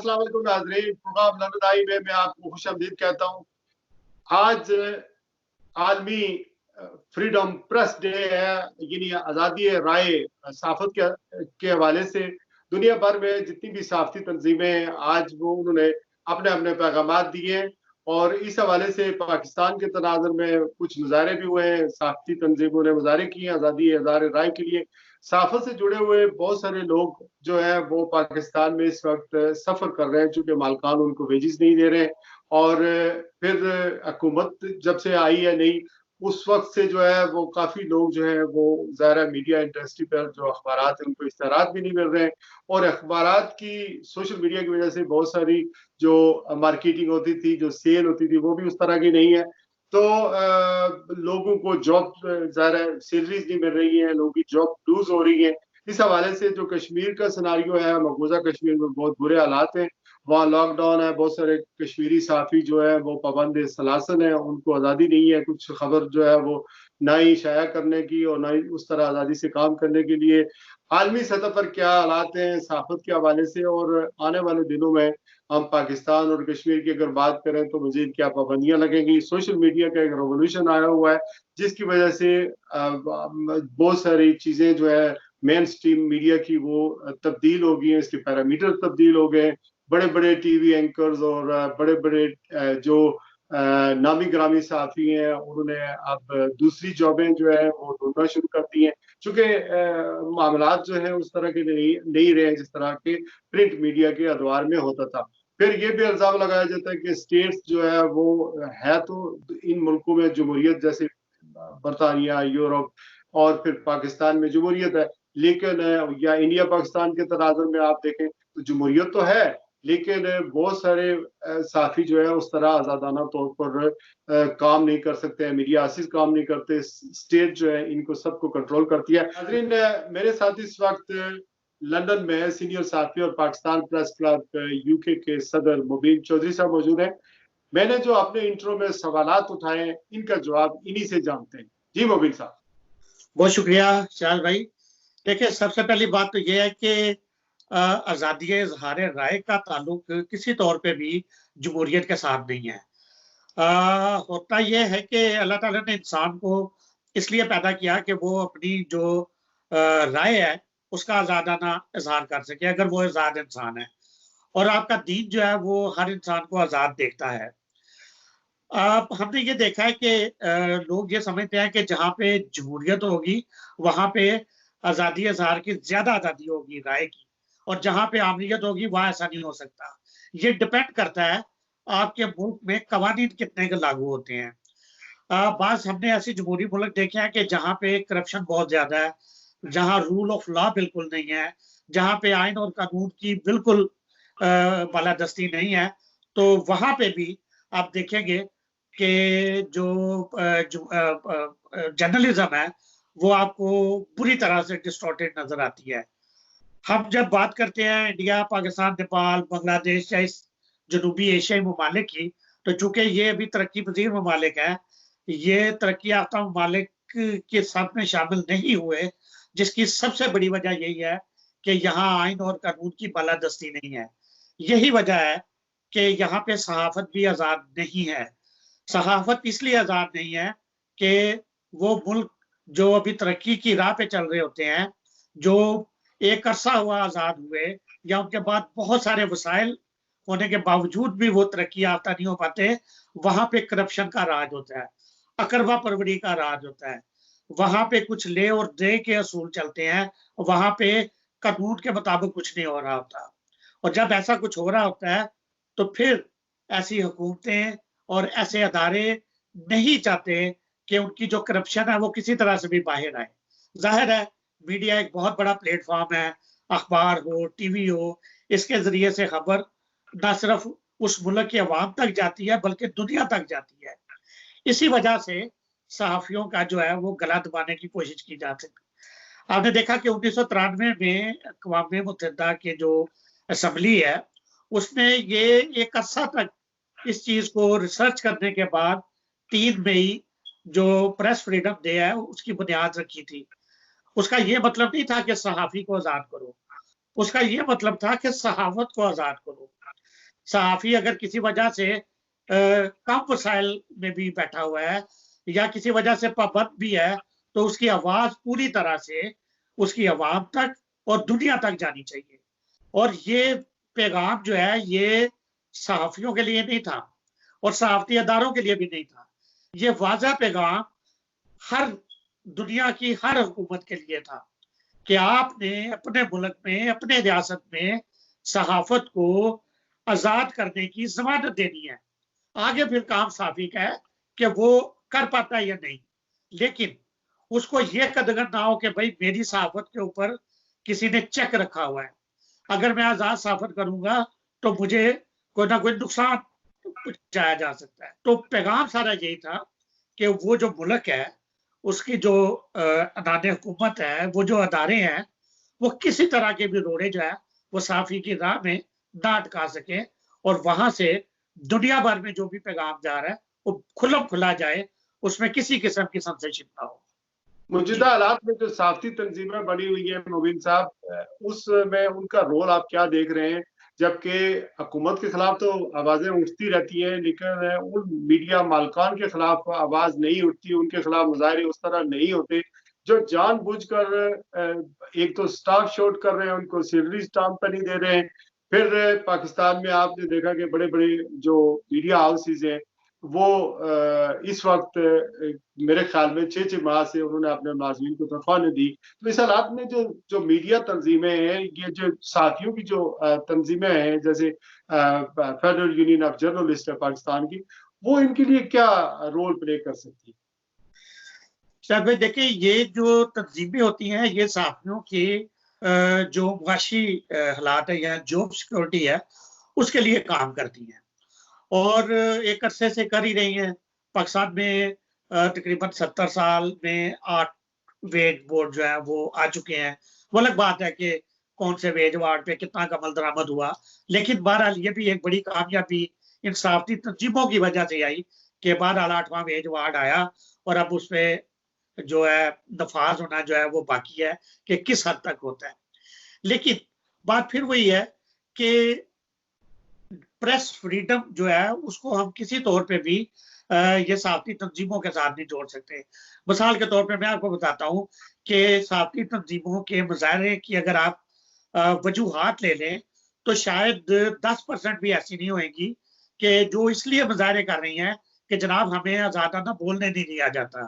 अस्सलाम वालेकुम नाज़रीन, प्रोग्राम लंदन में मैं आपको खुशामदीद कहता हूँ। आज आलमी फ्रीडम प्रेस डे है, यानी आज़ादी राय सहाफ़त के हवाले से दुनिया भर में जितनी भी सहाफ़ती तंजीमें हैं, आज वो उन्होंने अपने अपने पैगामात दिए हैं और इस हवाले से पाकिस्तान के तनाज़ुर में कुछ मुज़ाहरे भी हुए हैं। सहाफ़ती तंजीमों ने मुज़ाहरे किए हैं आज़ादी इज़हार राय के लिए। सहाफ़त से जुड़े हुए बहुत सारे लोग जो है वो पाकिस्तान में इस वक्त सफ़र कर रहे हैं, चूँकि मालकान उनको वेजेस नहीं दे रहे हैं। और फिर हुकूमत जब से आई है नई, उस वक्त से जो है वो काफ़ी लोग जो है वो ज़ाहिर मीडिया इंडस्ट्री पर जो अखबारात हैं उनको इश्तहारात भी नहीं मिल रहे हैं और अखबारात की सोशल मीडिया की वजह से बहुत सारी जो मार्केटिंग होती थी, जो सेल होती थी, वो भी उस तरह की नहीं है। तो लोगों को जॉब ज़ाहिर सैलरीज नहीं मिल रही है, लोगों की जॉब लूज हो रही है। इस हवाले से जो कश्मीर का सिनारियो है, मकबूजा कश्मीर में बहुत बुरे हालात हैं, वहाँ लॉकडाउन है, बहुत सारे कश्मीरी सहाफ़ी जो है वो पाबंद सलासल हैं, उनको आज़ादी नहीं है, कुछ खबर जो है वो ना ही शाया करने की और ना ही उस तरह आज़ादी से काम करने के लिए। आलमी सतह पर क्या हालात हैं सहाफ़त के हवाले से और आने वाले दिनों में हम पाकिस्तान और कश्मीर की अगर बात करें तो मज़ीद क्या पाबंदियाँ लगेंगी। सोशल मीडिया का एक रेवोल्यूशन आया हुआ है जिसकी वजह से बहुत सारी चीज़ें जो है मेन स्ट्रीम मीडिया की वो तब्दील हो गई हैं, इसके पैरामीटर तब्दील हो गए। बड़े-बड़े टीवी एंकर्स और बड़े-बड़े जो नामी गिरामी सहाफ़ी हैं, उन्होंने अब दूसरी जॉबें जो है वो ढूँढना शुरू कर दी हैं। चूँकि मामलात जो है उस तरह के नहीं रहे जिस तरह के प्रिंट मीडिया के अदवार में होता था। फिर ये भी इल्ज़ाम लगाया जाता है कि स्टेट्स जो है वो है तो इन मुल्कों में जमहूरियत जैसे बरतानिया, यूरोप और फिर पाकिस्तान में जमहूरियत है, लेकिन या इंडिया पाकिस्तान के तनाज़ुर में आप देखें तो जमहूरियत तो है, लेकिन बहुत सारे सहाफ़ी जो है उस तरह आज़ादाना तौर पर काम नहीं कर सकते हैं, मीडिया हासिस काम नहीं करते, स्टेट जो है इनको सबको कंट्रोल करती है। नाज़रीन, मेरे साथ इस वक्त लंदन में सीनियर सहाफ़ी और पाकिस्तान प्रेस क्लब यूके के सदर मुबीन चौधरी साहब मौजूद हैं। मैंने जो अपने इंट्रो में सवालात उठाए हैं, इनका जवाब इन्हीं से जानते हैं। जी मुबीन साहब। बहुत शुक्रिया शाल भाई। देखिए, सबसे पहली बात तो ये है कि आज़ादी इज़हार राय का ताल्लुक किसी तौर पे भी जमहूरियत के साथ नहीं है। होता यह है कि अल्लाह ताला ने इंसान को इसलिए पैदा किया कि वो अपनी जो राय है उसका आज़ादाना इज़हार कर सके, अगर वो आज़ाद इंसान है। और आपका दीन जो है वो हर इंसान को आज़ाद देखता है। हमने ये देखा है कि लोग ये समझते हैं कि जहाँ पे जमहूरियत होगी वहाँ पे आज़ादी इज़हार की ज़्यादा आज़ादी होगी राय की, और जहाँ पे आमरीत होगी वहाँ ऐसा नहीं हो सकता। ये डिपेंड करता है आपके मुल्क में कवानीन कितने के लागू होते हैं। बाज़ हमने ऐसे जमहूरी मुल्क देखे हैं कि जहाँ पे करप्शन बहुत ज़्यादा है, जहाँ रूल ऑफ लॉ बिल्कुल नहीं है, जहाँ पे आइन और कानून की बिल्कुल बालादस्ती नहीं है, तो वहाँ पे भी आप देखेंगे कि जो जर्नलिज्म है वो आपको बुरी तरह से डिस्टॉर्टेड नजर आती है। हम जब बात करते हैं इंडिया, पाकिस्तान, नेपाल, बांग्लादेश या इस जनूबी एशियाई ममालिक की, तो चूंकि ये अभी तरक्की पजीर ममालिक है, ये तरक्की याफ्ता ममालिक के साथ में शामिल नहीं हुए, जिसकी सबसे बड़ी वजह यही है कि यहाँ आइन और कानून की बालादस्ती नहीं है। यही वजह है कि यहाँ पे सहाफत भी आज़ाद नहीं है। सहाफत इसलिए आज़ाद नहीं है कि वो मुल्क जो अभी तरक्की की राह पे चल रहे होते हैं, जो एक अरसा हुआ आज़ाद हुए या उनके बाद बहुत सारे वसाइल होने के बावजूद भी वो तरक्की याफ्ता नहीं हो पाते, वहाँ पे करप्शन का राज होता है, अकरबा परवरी का राज होता है, वहाँ पे कुछ ले और दे के असूल चलते हैं, वहाँ पे कानून के मुताबिक कुछ नहीं हो रहा होता। और जब ऐसा कुछ हो रहा होता है तो फिर ऐसी हुकूमतें और ऐसे अदारे नहीं चाहते कि उनकी जो करप्शन है वो किसी तरह से भी बाहर आए। जाहिर है मीडिया एक बहुत बड़ा प्लेटफॉर्म है, अखबार हो, टीवी हो, इसके जरिए से खबर न सिर्फ उस मुल्क की आवाम तक जाती है बल्कि दुनिया तक जाती है। इसी वजह से सहाफियों का जो है वो गला दबाने की कोशिश की जाती है। आपने देखा कि 1993 में अक़वाम मुत्तहिदा के जो असेंबली है उसने ये एक अरसा तक इस चीज को रिसर्च करने के बाद 3 मई जो प्रेस फ्रीडम डे है उसकी बुनियाद रखी थी। उसका ये मतलब नहीं था कि सहाफी को आजाद करो, उसका ये मतलब था कि सहावत को आजाद करो। सहाफ़ी अगर किसी वजह से कम वसाइल में भी बैठा हुआ है या किसी वजह से पाबंद भी है, तो उसकी आवाज़ पूरी तरह से उसकी आवाम तक और दुनिया तक जानी चाहिए। और ये पैगाम जो है ये सहाफ़ियों के लिए नहीं था और सहाफ़ती अदारों के लिए भी नहीं था। ये वाज़ह पैगाम हर दुनिया की हर हुकूमत के लिए था कि आपने अपने मुल्क में, अपने रियासत में सहाफ़त को आज़ाद करने की ज़मानत देनी है। आगे फिर काम सहाफ़ी का है कि वो कर पाता है या नहीं। लेकिन उसको ये कदगन ना हो कि भई मेरी सहाफ़त के ऊपर किसी ने चेक रखा हुआ है। अगर मैं आज़ाद सहाफ़त करूँगा तो मुझे कोई ना कोई नुकसान पहुँचाया जा सकता है। तो पैगाम सारा यही था कि वो जो मुल्क है, उसकी जो अदाने हुकूमत है, वो जो अदारे हैं, वो किसी तरह के भी रोड़े जो है, वो सहाफ़ी की राह में ना अटका सकें और वहाँ से दुनिया भर में जो भी पैगाम जा रहा है, वो खुल्लम-खुल्ला जाए, उसमें किसी किस्म की संशय ना हो। मौजूदा जी। हालात में जो साफ़ी तंज़ीमें बनी हुई हैं मोबिन साहब, उसमें उनका रोल आप क्या देख रहे हैं? जबकि हुकूमत के खिलाफ तो आवाज़ें उठती रहती हैं, लेकिन उन मीडिया मालिकान के खिलाफ आवाज़ नहीं उठती, उनके खिलाफ मुज़ाहरे उस तरह नहीं होते, जो जानबूझकर एक तो स्टाफ शॉर्ट कर रहे हैं, उनको सैलरी स्टाम्प पे नहीं दे रहे हैं। फिर पाकिस्तान में आपने देखा कि बड़े-बड़े जो मीडिया हाउसेज़ हैं, वो इस वक़्त मेरे ख्याल में 6-6 माह से उन्होंने अपने मुलाज़िमीन को तनख्वाह नहीं दी। तो इस हालात में जो जो मीडिया तंज़ीमें हैं, ये जो सहाफ़ियों की जो तंज़ीमें हैं, जैसे फेडरल यूनियन ऑफ जर्नलिस्ट है पाकिस्तान की, वो इनके लिए क्या रोल प्ले कर सकती है? शायद भाई देखिए, ये जो तंज़ीमें होती हैं, ये सहाफ़ियों की जो मुआशी हालात है या जॉब सिक्योरिटी है, उसके लिए काम करती हैं और एक अरसे से कर ही रही हैं। पाकिस्तान में तकरीबन 70 साल में 8 वेज बोर्ड जो है वो आ चुके हैं। वो अलग बात है कि कौन से वेज वार्ड पे कितना का अमल दरामद हुआ। लेकिन बहरहाल ये भी एक बड़ी कामयाबी इन सहाफ़ती तंज़ीमों की वजह से आई कि बहरहाल 8वां वेज वार्ड आया और अब उसपे जो है नफाज होना जो है वो बाकी है कि किस हद तक होता है। लेकिन बात फिर वही है कि प्रेस फ्रीडम जो है उसको हम किसी तौर पे भी ये सहाफ़ती तंज़ीमों के साथ नहीं जोड़ सकते। मिसाल के तौर पे मैं आपको बताता हूँ कि सहाफ़ती तंज़ीमों के मुज़ाहरे की अगर आप वजूहात ले लें, तो शायद 10% भी ऐसी नहीं होएँगी कि जो इसलिए मुज़ाहरे कर रही हैं कि जनाब हमें आज़ादाना बोलने नहीं दिया जाता।